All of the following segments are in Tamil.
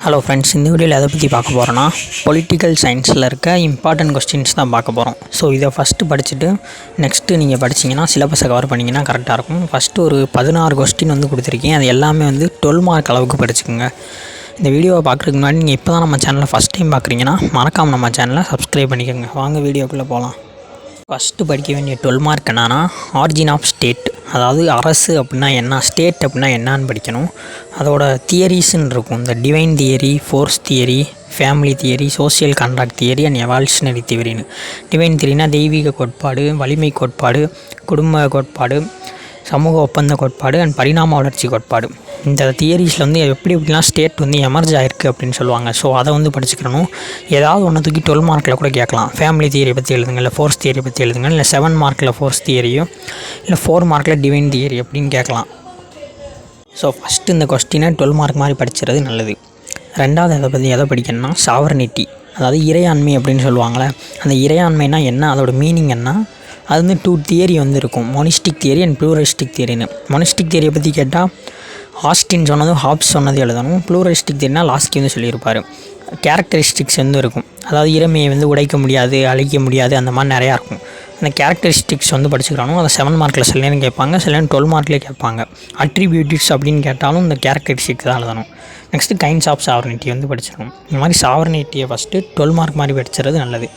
ஹலோ ஃப்ரெண்ட்ஸ், இந்த வீடியோவில் எதை பற்றி பார்க்க போகிறோன்னா பொலிட்டிக்கல் சயின்ஸில் இருக்க இம்பார்ட்டன்ட் கொஸ்டின்ஸ் தான் பார்க்க போகிறோம். ஸோ இதை ஃபஸ்ட்டு படிச்சுட்டு நெக்ஸ்ட்டு நீங்கள் படிச்சிங்கன்னா சிலபஸை கவர் பண்ணிங்கன்னா கரெக்டாக இருக்கும். ஃபஸ்ட்டு ஒரு 16 கொஸ்டின் வந்து கொடுத்துருக்கீங்க. அது எல்லாமே வந்து 12 மார்க் அளவுக்கு படிச்சுக்கோங்க. இந்த வீடியோவை பார்க்குறதுக்கு முன்னாடி நீங்கள் இப்போ தான் நம்ம சேனலை ஃபஸ்ட் டைம் பார்க்குறீங்கன்னா மறக்காமல் நம்ம சேனலை சப்ஸ்கிரைப் பண்ணிக்கோங்க. வாங்க வீடியோக்குள்ளே போகலாம். ஃபஸ்ட்டு படிக்க வேண்டிய 12 மார்க் என்னன்னா ஆரிஜின் ஆஃப் ஸ்டேட், அதாவது அரசு அப்படின்னா என்ன, ஸ்டேட் அப்படின்னா என்னான்னு படிக்கணும். அதோட தியரிஸ்ன்னு இருக்கும். இந்த divine theory, force theory, family theory, social contract theory and evolutionary தியரின்னு. டிவைன் தியரினா தெய்வீக கோட்பாடு, வலிமை கோட்பாடு, குடும்ப கோட்பாடு, சமூக ஒப்பந்த கோட்பாடு அண்ட் பரிணாம வளர்ச்சி கோட்பாடு. இந்த தியரிஸில் வந்து எப்படிலாம் ஸ்டேட் வந்து எமர்ஜ் ஆகிருக்கு அப்படின்னு சொல்லுவாங்க. ஸோ அதை வந்து படிச்சுக்கணும். ஏதாவது ஒன்று தூக்கி 12 மார்க்கில் கூட கேட்கலாம். ஃபேமிலி தியரியை பற்றி எழுதுங்க, இல்லை ஃபோர்ஸ் தியரி பற்றி எழுதுங்க, இல்லை 7 மார்க்கில் ஃபோர்ஸ் தியரியோ, இல்லை 4 மார்க்கில் டிவைன் தியரி அப்படின்னு கேட்கலாம். ஸோ ஃபஸ்ட்டு இந்த கொஸ்டினை 12 மார்க் மாதிரி படிச்சுறது நல்லது. ரெண்டாவது எதை படிக்கணும்னா சாவர்னிட்டி, அதாவது இறையாண்மை அப்படின்னு சொல்லுவாங்களே. அந்த இறையாண்மைனா என்ன, அதோட மீனிங் என்ன, அது வந்து 2 தியரி வந்து இருக்கும். மொனிஸ்டிக் தியரி அண்ட் ப்ளூரலிஸ்டிக் தியரின்னு. மொனிஸ்டிக் தியரியை பற்றி கேட்டால் ஆஸ்டின் சொன்னதும் ஹாப்ஸ் சொன்னது எழுதணும். ப்ளூரலிஸ்டிக் தியரினா லாஸ்ட்கி வந்து சொல்லியிருப்பார். கேரக்டரிஸ்டிக்ஸ் வந்து இருக்கும். அதாவது இறைமையை வந்து உடைக்க முடியாது, அழிக்க முடியாது, அந்த மாதிரி நிறையா இருக்கும். அந்த கேரக்டரிஸ்டிக்ஸ் வந்து படிச்சுக்கிறானோ அதை 7 மார்க்கில் சில நேரம் கேட்பாங்க, சில நேரம் 12 மார்க்லேயே கேட்பாங்க. அட்ரிபியூட்டிவ்ஸ் அப்படின்னு கேட்டாலும் இந்த கேரக்டரிஸ்டிக்ஸ் தான் எழுதணும். நெக்ஸ்ட்டு கைண்ட்ஸ் ஆஃப் சாவர்னிட்டி வந்து படிச்சிடணும். இந்த மாதிரி சாவர்னிட்டியை ஃபஸ்ட்டு 12 மார்க் மாதிரி படிச்சுறது நல்லது.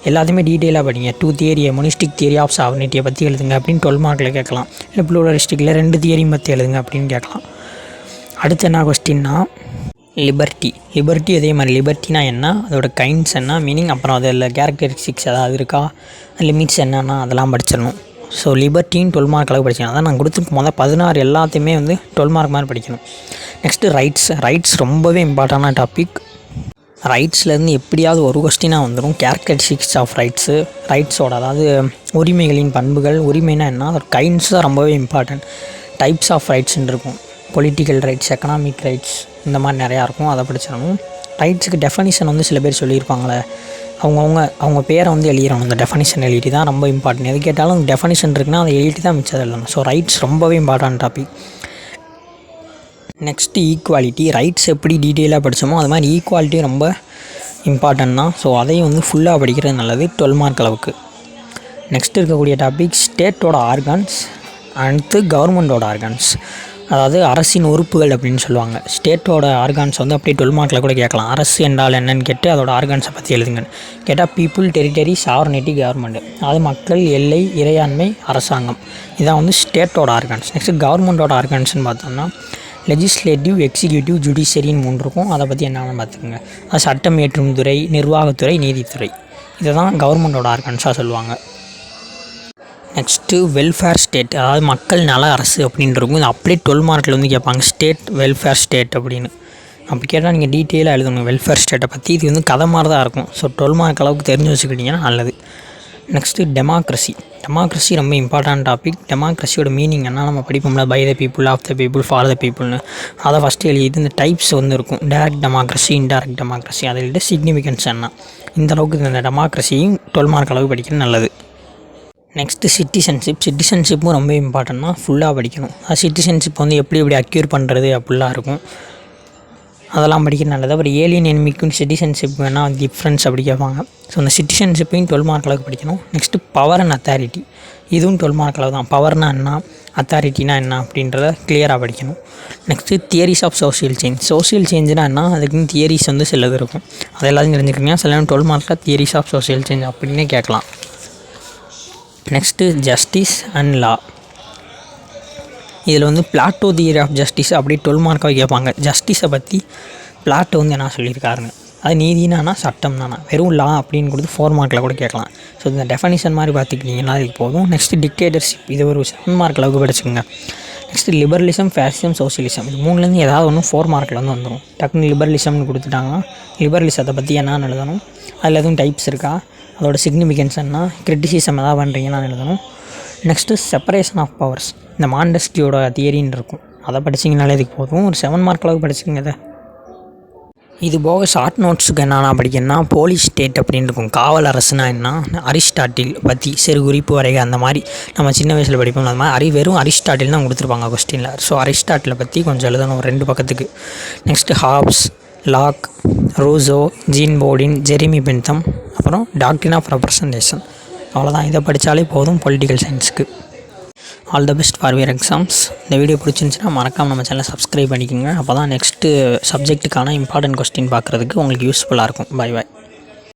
எல்லாத்தையுமே டீட்டெயிலாக படிங்க. 2 தியரியை மொனிஸ்டிக் தியரி ஆஃப் சாவர்னிட்டியை பற்றி எழுதுங்க அப்படின்னு 12 மார்க்கில் கேட்கலாம். இல்லை ப்ளூரலிஸ்டிக்கில் 2 தியரியும் பற்றி எழுதுங்க அப்படின்னு கேட்கலாம். அடுத்து என்ன கொஸ்டின்னா லிபர்ட்டி அதே மாதிரி லிபர்ட்டினா என்ன, அதோட கைண்ட்ஸ் என்ன, மீனிங், அப்புறம் அதில் கேரக்டரிஸ்டிக்ஸ் ஏதாவது இருக்கா, லிமிட்ஸ் என்னன்னா அதெல்லாம் படிச்சிடணும். ஸோ லிபர்ட்டின்னு 12 மார்க் அளவு படிக்கணும். அதான் நான் கொடுத்துருக்கு 16 எல்லாத்தையுமே வந்து 12 மார்க் மாதிரி படிக்கணும். நெக்ஸ்ட்டு ரைட்ஸ் ரொம்பவே இம்பார்ட்டண்டான டாபிக். ரைட்ஸ்லேருந்து எப்படியாவது ஒரு கொஸ்டினாக வந்துடும். கேரக்டரிஸ்டிக்ஸ் ஆஃப் ரைட்ஸோட, அதாவது உரிமைகளின் பண்புகள். உரிமைனா என்ன, அதோட கைண்ட்ஸ் தான் ரொம்பவே இம்பார்ட்டன்ட். டைப்ஸ் ஆஃப் ரைட்ஸ்ன்னு இருக்கும். பொலிட்டிக்கல் ரைட்ஸ், எக்கனாமிக் ரைட்ஸ், இந்த மாதிரி நிறையா இருக்கும். அதை படிச்சிடணும். ரைட்ஸுக்கு டெஃபனிஷன் வந்து சில பேர் சொல்லியிருப்பாங்களே, அவங்க பேரை வந்து எழுதிடணும். அந்த டெஃபனிஷன் எழுதி தான் ரொம்ப இம்பார்ட்டன்ட். எது கேட்டாலும் டெஃபனிஷன் இருக்குன்னா அதை எழுதி தான் மிச்சம் எழுதணும். ஸோ ரைட்ஸ் ரொம்பவே important topic. Next equality. Rights எப்படி டீட்டெயிலாக படித்தோமோ அது மாதிரி ஈக்குவாலிட்டி ரொம்ப இம்பார்ட்டன்ட் தான். ஸோ அதையும் வந்து ஃபுல்லாக படிக்கிறது நல்லது 12 மார்க் அளவுக்கு. நெக்ஸ்ட் இருக்கக்கூடிய டாபிக் ஸ்டேட்டோட ஆர்கான்ஸ் அடுத்து கவர்மெண்ட்டோட ஆர்கான்ஸ், அதாவது அரசின் உறுப்புகள் அப்படின்னு சொல்லுவாங்க. ஸ்டேட்டோட ஆர்கான்ஸ் வந்து அப்படியே 12 மார்க்கில் கூட கேட்கலாம். அரசு என்றால் என்னன்னு கேட்டு அதோட ஆர்கான்ஸை பற்றி எழுதுங்க கேட்டால் பீப்புள், டெரிட்டரி, சாவர்னிட்டி, கவர்மெண்ட், அது மக்கள், எல்லை, இறையாண்மை, அரசாங்கம். இதான் வந்து ஸ்டேட்டோட ஆர்கான்ஸ். நெக்ஸ்ட்டு கவர்மெண்ட்டோட ஆர்கான்ஸ்னு பார்த்தோம்னா லெஜிஸ்லேட்டிவ், எக்ஸிக்யூட்டிவ், ஜுடிஷியரின்னு 3 இருக்கும். அதை பற்றி என்னென்னு பார்த்துக்கோங்க. அது சட்டம் இயற்றும் துறை, நிர்வாகத்துறை, நீதித்துறை. இதை தான் கவர்மெண்ட்டோட ஆர்கான்ஸாக சொல்லுவாங்க. நெக்ஸ்ட்டு வெல்ஃபேர் ஸ்டேட், அதாவது மக்கள் நல அரசு அப்படின்னு இருக்கும். இது அப்படியே 12 மார்க்கில் வந்து கேட்பாங்க, ஸ்டேட் வெல்ஃபேர் ஸ்டேட் அப்படின்னு. அப்படி கேட்டால் நீங்கள் டீட்டெயிலாக எழுதணும் வெல்ஃபேர் ஸ்டேட்டை பற்றி. இது வந்து கதை மாதிரி தான் இருக்கும். ஸோ 12 மார்க் அளவுக்கு தெரிஞ்சு வச்சுக்கிட்டிங்கன்னா நல்லது. நெக்ஸ்ட்டு டெமோக்ரஸி ரொம்ப இம்பார்ட்டன்ட் டாபிக். டெமோக்ரஸியோட மீனிங் என்ன நம்ம படிப்போம்ல, by the people, of the people, for the பீப்புள்னு. அதை ஃபஸ்ட்டு எழுதிட்டு இந்த டைப்ஸ் வந்து இருக்கும். டைரக்ட் டெமோக்ரஸி, இன்டைரக்ட் டெமோக்ரஸி, அதை எழுதிட்டு சிக்னிஃபிகன்ஸ் என்ன. இந்த அளவுக்கு இந்த டெமோக்ரஸியும் 12 மார்க் அளவுக்கு படிக்கிறது நல்லது. நெக்ஸ்ட்டு சிட்டிசன்ஷிப்பும் ரொம்ப இம்பார்ட்டன்ட் தான். ஃபுல்லாக படிக்கணும். அது சிட்டிசன்ஷிப் வந்து எப்படி அக்யூர் பண்ணுறது அப்படிலாம் இருக்கும். அதெல்லாம் படிக்க நல்லது. அப்புறம் ஏலியன் எனிமிக்கும் சிட்டிசன்ஷிப் வேணால் டிஃப்ரென்ஸ் அப்படி கேட்பாங்க. ஸோ அந்த சிட்டிசன்ஷிப்பையும் 12 மார்க் அளவுக்கு படிக்கணும். நெக்ஸ்ட்டு பவர் அண்ட் அத்தாரிட்டி, இதுவும் 12 மார்க் அளவு தான். பவர்னா என்ன, அத்தாரிட்டினா என்ன அப்படின்றத கிளியராக படிக்கணும். நெக்ஸ்ட்டு தியரிஸ் ஆஃப் சோஷியல் சேஞ்சுனா என்ன, அதுக்குன்னு தியரிஸ் வந்து சிலது இருக்கும். அது எல்லாத்தையும் தெரிஞ்சுக்கிறீங்க. சில 12 மார்க்கில் தியரிஸ் ஆஃப் சோஷியல் சேஞ்ச் அப்படின்னே கேட்கலாம். நெக்ஸ்ட்டு ஜஸ்டிஸ் அண்ட் லா. இதில் வந்து பிளாட்டோ தியரி ஆஃப் ஜஸ்டிஸ் அப்படி 12 மார்க்காக கேட்பாங்க. ஜஸ்டிஸை பற்றி பிளாட்டோ வந்து என்ன சொல்லியிருக்காருங்க, அது நீதினா சட்டம்னா, வெறும் லா அப்படின்னு கொடுத்து 4 மார்க்கில் கூட கேட்கலாம். ஸோ இந்த டெஃபனிஷன் மாதிரி பார்த்துக்கிட்டிங்கன்னா அதுக்கு போதும். நெக்ஸ்ட்டு டிக்டேட்டர்ஷிப், இது ஒரு 7 மார்க் அளவுக்கு படிச்சுக்கோங்க. நெக்ஸ்ட்டு லிபரலிசம், ஃபேசிசம், சோசியலிசம், இது 3லேருந்து ஏதாவது ஒன்று 4 மார்க்கில் வந்து வந்துடும். டக்குன்னு லிபரலிசம்னு கொடுத்துட்டாங்கன்னா லிபரலிசத்தை பற்றி என்னன்னு எழுதணும். அதில் எதுவும் டைப்ஸ் இருக்கா, அதோட சிக்னிஃபிகன்ஸ் என்ன, கிரிட்டிசிசம் எதாவது பண்ணுறீங்கன்னா எழுதணும். நெக்ஸ்ட்டு செப்பரேஷன் ஆஃப் பவர்ஸ், இந்த மாண்டஸ்கியோட தியரின்னு இருக்கும். அதை படிச்சிங்கனாலே இதுக்கு போதும். ஒரு 7 மார்க் அளவுக்கு படிச்சுங்க. இதை இது போக ஷார்ட் நோட்ஸுக்கு என்னென்னா படிக்கணும்னா போலீஸ் ஸ்டேட் அப்படின்னு இருக்கும். காவல் அரசுனா என்ன, அரிஸ்டாட்டில் பற்றி சிறு குறிப்பு வரைக, அந்த மாதிரி நம்ம சின்ன வயசில் படிப்போம். அந்த மாதிரி வெறும் அரிஸ்டாட்டில் தான் கொடுத்துருப்பாங்க கொஸ்டினில். ஸோ அரிஸ்டாட்டிலை பற்றி கொஞ்சம் எழுதணும் 2 பக்கத்துக்கு. Next Hobbes, Locke, Rousseau, Jean Bodin, Jeremy Bentham, அப்புறம் டாக்ட்ரின் ஆஃப் ரெப்ரசன்டேஷன். அவ்வளோதான். இதை படித்தாலே போதும் பொலிட்டிக்கல் சயின்ஸுக்கு. All the best for your exams. இந்த வீடியோ பிடிச்சிருந்துச்சுன்னா மறக்காமல் நம்ம சேனலை சப்ஸ்கிரைப் பண்ணிக்கோங்க. அப்போ தான் நெக்ஸ்ட்டு சப்ஜெக்ட்டுக்கான இம்பார்ட்டன்ட் கொஸ்டின் பார்க்குறதுக்கு உங்களுக்கு யூஸ்ஃபுல்லாக இருக்கும். Bye bye.